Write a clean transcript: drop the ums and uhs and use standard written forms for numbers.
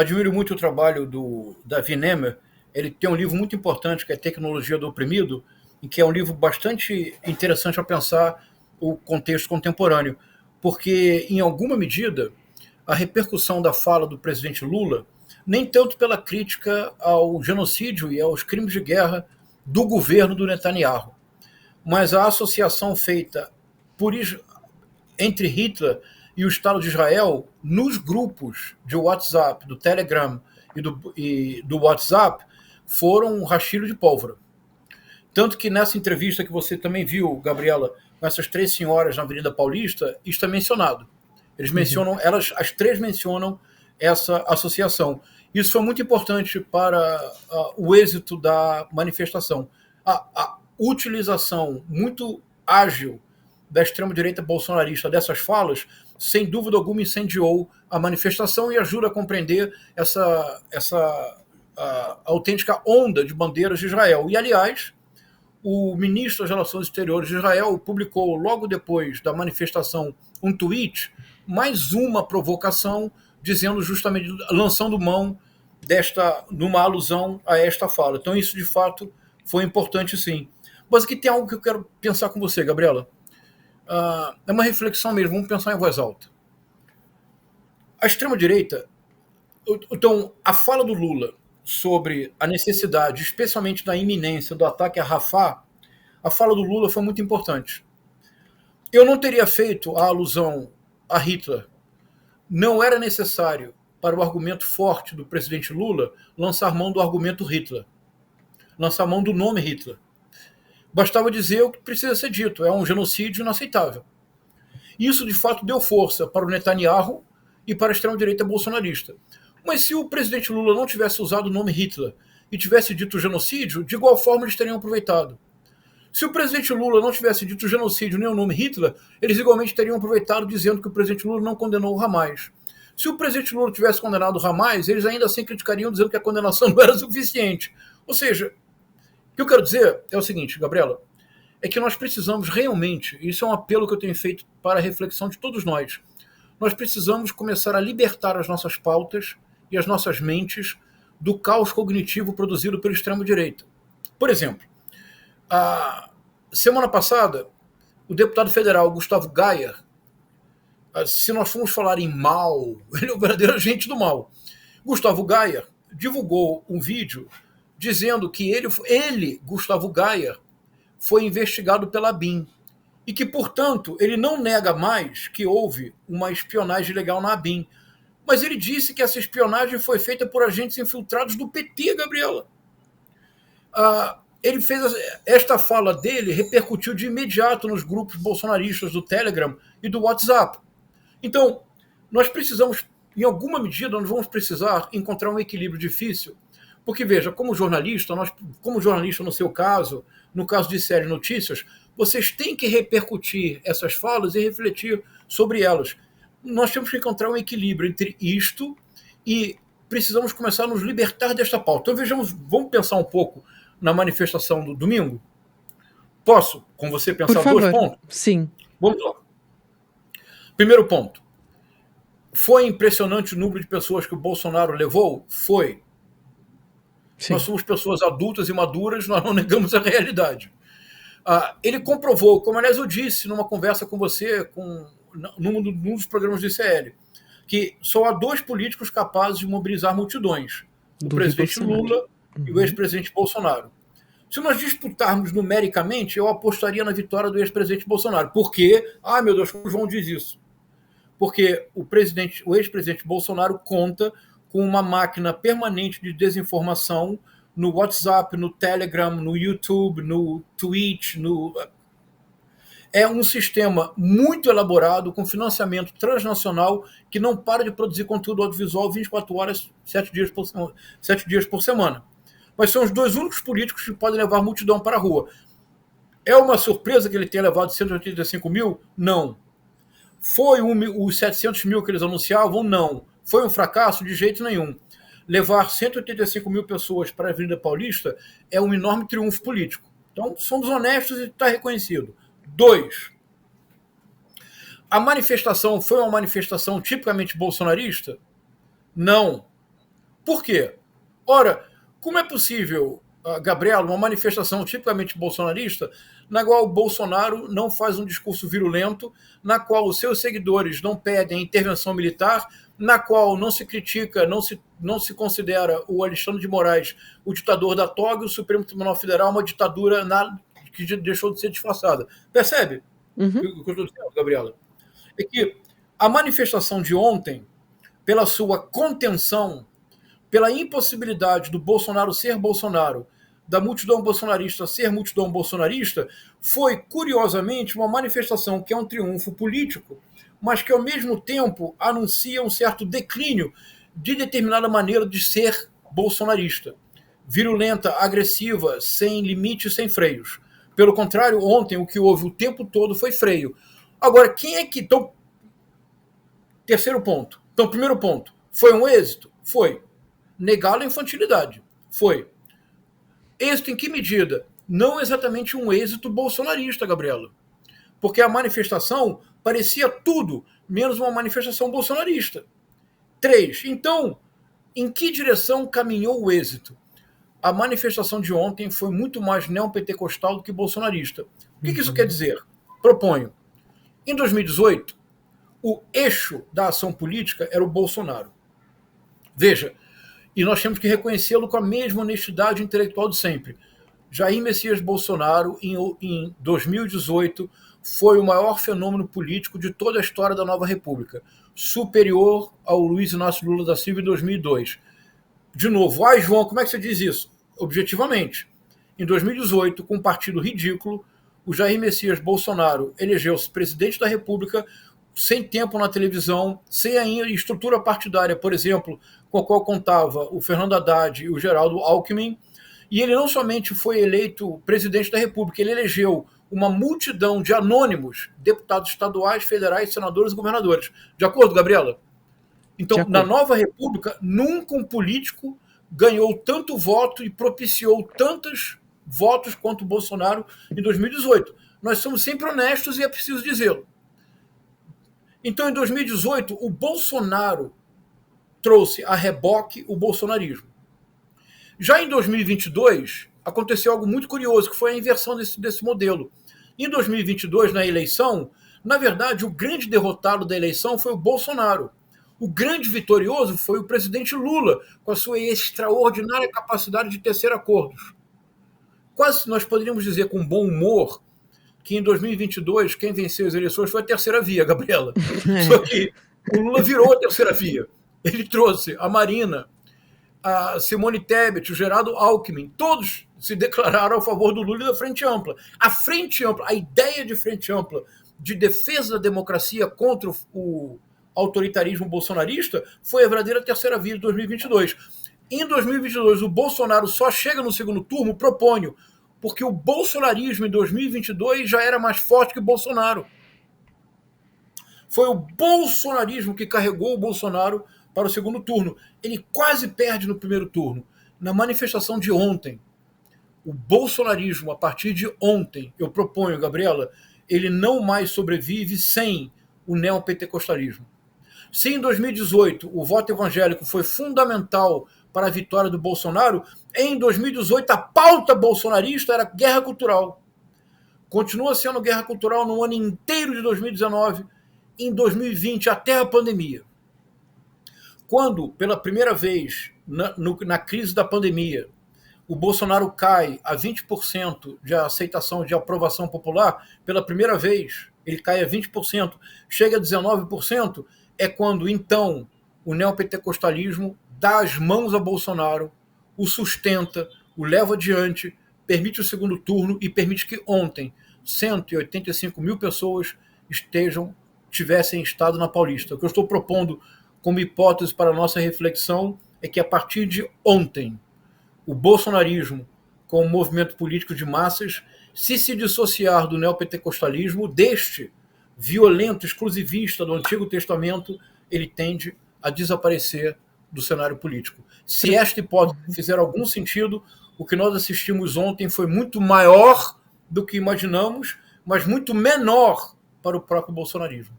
admiro muito o trabalho do Davi Nemer. Ele tem um livro muito importante, que é Tecnologia do Oprimido, e que é um livro bastante interessante a pensar o contexto contemporâneo, porque, em alguma medida, a repercussão da fala do presidente Lula, nem tanto pela crítica ao genocídio e aos crimes de guerra do governo do Netanyahu, mas a associação feita por, entre Hitler e o Estado de Israel nos grupos de WhatsApp, do Telegram e do WhatsApp, foram um rastilho de pólvora. Tanto que nessa entrevista que você também viu, Gabriela, com essas três senhoras na Avenida Paulista, isso é mencionado. Eles mencionam, as três mencionam essa associação. Isso foi muito importante para o êxito da manifestação. A utilização muito ágil da extrema-direita bolsonarista dessas falas, sem dúvida alguma, incendiou a manifestação e ajuda a compreender essa autêntica onda de bandeiras de Israel. E, aliás, o ministro das Relações Exteriores de Israel publicou, logo depois da manifestação, um tweet, mais uma provocação, dizendo justamente, lançando mão numa alusão a esta fala. Então, isso, de fato, foi importante, sim. Mas aqui tem algo que eu quero pensar com você, Gabriela. É uma reflexão mesmo, vamos pensar em voz alta. A extrema-direita, então, a fala do Lula sobre a necessidade, especialmente da iminência do ataque a Rafah, a fala do Lula foi muito importante. Eu não teria feito a alusão a Hitler. Não era necessário, para o argumento forte do presidente Lula, lançar mão do argumento Hitler, lançar mão do nome Hitler. Bastava dizer o que precisa ser dito, é um genocídio inaceitável. Isso, de fato, deu força para o Netanyahu e para a extrema-direita bolsonarista. Mas se o presidente Lula não tivesse usado o nome Hitler e tivesse dito genocídio, de igual forma eles teriam aproveitado. Se o presidente Lula não tivesse dito genocídio nem o nome Hitler, eles igualmente teriam aproveitado dizendo que o presidente Lula não condenou o Hamas. Se o presidente Lula tivesse condenado o Hamas, eles ainda assim criticariam dizendo que a condenação não era suficiente. Ou seja, o que eu quero dizer é o seguinte, Gabriela, é que nós precisamos realmente, isso é um apelo que eu tenho feito para a reflexão de todos nós precisamos começar a libertar as nossas pautas e as nossas mentes do caos cognitivo produzido pela extrema-direita. Por exemplo, a semana passada, o deputado federal Gustavo Gayer, se nós formos falar em mal, ele é o verdadeiro agente do mal. Gustavo Gayer divulgou um vídeo dizendo que ele Gustavo Gayer, foi investigado pela ABIN e que, portanto, ele não nega mais que houve uma espionagem ilegal na ABIN. Mas ele disse que essa espionagem foi feita por agentes infiltrados do PT, Gabriela. Ele fez esta fala dele, repercutiu de imediato nos grupos bolsonaristas do Telegram e do WhatsApp. Então, nós precisamos, em alguma medida, nós vamos precisar encontrar um equilíbrio difícil, porque, veja, como jornalista no seu caso, no caso de Série Notícias, vocês têm que repercutir essas falas e refletir sobre elas. Nós temos que encontrar um equilíbrio entre isto e precisamos começar a nos libertar desta pauta. Então, vamos pensar um pouco na manifestação do domingo? Posso, com você, pensar dois pontos? Sim. Vamos lá. Primeiro ponto. Foi impressionante o número de pessoas que o Bolsonaro levou? Foi. Sim. Nós somos pessoas adultas e maduras, nós não negamos a realidade. Ele comprovou, como aliás eu disse numa conversa com você, num dos programas do ICL, que só há dois políticos capazes de mobilizar multidões: o presidente Lula e o ex-presidente Bolsonaro. Se nós disputarmos numericamente, eu apostaria na vitória do ex-presidente Bolsonaro. Por quê? Meu Deus, como o João diz isso? Porque o ex-presidente Bolsonaro conta com uma máquina permanente de desinformação no WhatsApp, no Telegram, no YouTube, no Twitch. É um sistema muito elaborado, com financiamento transnacional, que não para de produzir conteúdo audiovisual 24 horas, 7 dias por semana. Mas são os dois únicos políticos que podem levar a multidão para a rua. É uma surpresa que ele tenha levado 185 mil? Não. Foi os 700 mil que eles anunciavam? Não. Foi um fracasso? De jeito nenhum. Levar 185 mil pessoas para a Avenida Paulista é um enorme triunfo político. Então, somos honestos e está reconhecido. 2. A manifestação foi uma manifestação tipicamente bolsonarista? Não. Por quê? Ora, como é possível, Gabriela, uma manifestação tipicamente bolsonarista, na qual o Bolsonaro não faz um discurso virulento, na qual os seus seguidores não pedem intervenção militar, na qual não se critica, não se considera o Alexandre de Moraes o ditador da toga e o Supremo Tribunal Federal uma ditadura que deixou de ser disfarçada. Percebe o que eu estou dizendo, Gabriela? É que a manifestação de ontem, pela sua contenção, pela impossibilidade do Bolsonaro ser Bolsonaro, da multidão bolsonarista ser multidão bolsonarista, foi, curiosamente, uma manifestação que é um triunfo político, mas que, ao mesmo tempo, anuncia um certo declínio de determinada maneira de ser bolsonarista. Virulenta, agressiva, sem limite, sem freios. Pelo contrário, ontem o que houve o tempo todo foi freio. Agora, quem é que... Então, terceiro ponto. Então, primeiro ponto. Foi um êxito? Foi. Negá-lo a infantilidade? Foi. Êxito em que medida? Não exatamente um êxito bolsonarista, Gabriela. Porque a manifestação parecia tudo menos uma manifestação bolsonarista. 3. Então, em que direção caminhou o êxito? A manifestação de ontem foi muito mais neopentecostal do que bolsonarista. O que isso quer dizer? Proponho. Em 2018, o eixo da ação política era o Bolsonaro. Veja, e nós temos que reconhecê-lo com a mesma honestidade intelectual de sempre. Jair Messias Bolsonaro, em 2018, foi o maior fenômeno político de toda a história da nova república, superior ao Luiz Inácio Lula da Silva em 2002. De novo, João, como é que você diz isso? Objetivamente, em 2018, com um partido ridículo, o Jair Messias Bolsonaro elegeu-se presidente da República sem tempo na televisão, sem ainda estrutura partidária, por exemplo, com a qual contava o Fernando Haddad e o Geraldo Alckmin, e ele não somente foi eleito presidente da República, ele elegeu uma multidão de anônimos, deputados estaduais, federais, senadores e governadores. De acordo, Gabriela? Então, na nova República, nunca um político ganhou tanto voto e propiciou tantos votos quanto o Bolsonaro em 2018. Nós somos sempre honestos e é preciso dizê-lo. Então, em 2018, o Bolsonaro trouxe a reboque o bolsonarismo. Já em 2022, aconteceu algo muito curioso, que foi a inversão desse modelo. Em 2022, na eleição, na verdade, o grande derrotado da eleição foi o Bolsonaro. O grande vitorioso foi o presidente Lula, com a sua extraordinária capacidade de tecer acordos. Quase nós poderíamos dizer com bom humor que em 2022 quem venceu as eleições foi a terceira via, Gabriela. Só que o Lula virou a terceira via. Ele trouxe a Marina, a Simone Tebet, o Geraldo Alckmin, todos se declararam a favor do Lula e da Frente Ampla. A Frente Ampla, a ideia de Frente Ampla de defesa da democracia contra o autoritarismo bolsonarista foi a verdadeira terceira via de 2022. Em 2022, o Bolsonaro só chega no segundo turno, proponho, porque o bolsonarismo em 2022 já era mais forte que o Bolsonaro. Foi o bolsonarismo que carregou o Bolsonaro para o segundo turno. Ele quase perde no primeiro turno. Na manifestação de ontem, o bolsonarismo, a partir de ontem, eu proponho, Gabriela, ele não mais sobrevive sem o neopentecostalismo. Se em 2018 o voto evangélico foi fundamental para a vitória do Bolsonaro, em 2018 a pauta bolsonarista era guerra cultural. Continua sendo guerra cultural no ano inteiro de 2019, em 2020 até a pandemia. Quando, pela primeira vez, na crise da pandemia, o Bolsonaro cai a 20% de aceitação, de aprovação popular, pela primeira vez, ele cai a 20%, chega a 19%, é quando, então, o neopentecostalismo dá as mãos a Bolsonaro, o sustenta, o leva adiante, permite o segundo turno e permite que ontem 185 mil pessoas tivessem estado na Paulista. O que eu estou propondo como hipótese para a nossa reflexão é que, a partir de ontem, o bolsonarismo, como movimento político de massas, se dissociar do neopentecostalismo, deste violento, exclusivista do Antigo Testamento, ele tende a desaparecer do cenário político. Se esta hipótese fizer algum sentido, o que nós assistimos ontem foi muito maior do que imaginamos, mas muito menor para o próprio bolsonarismo.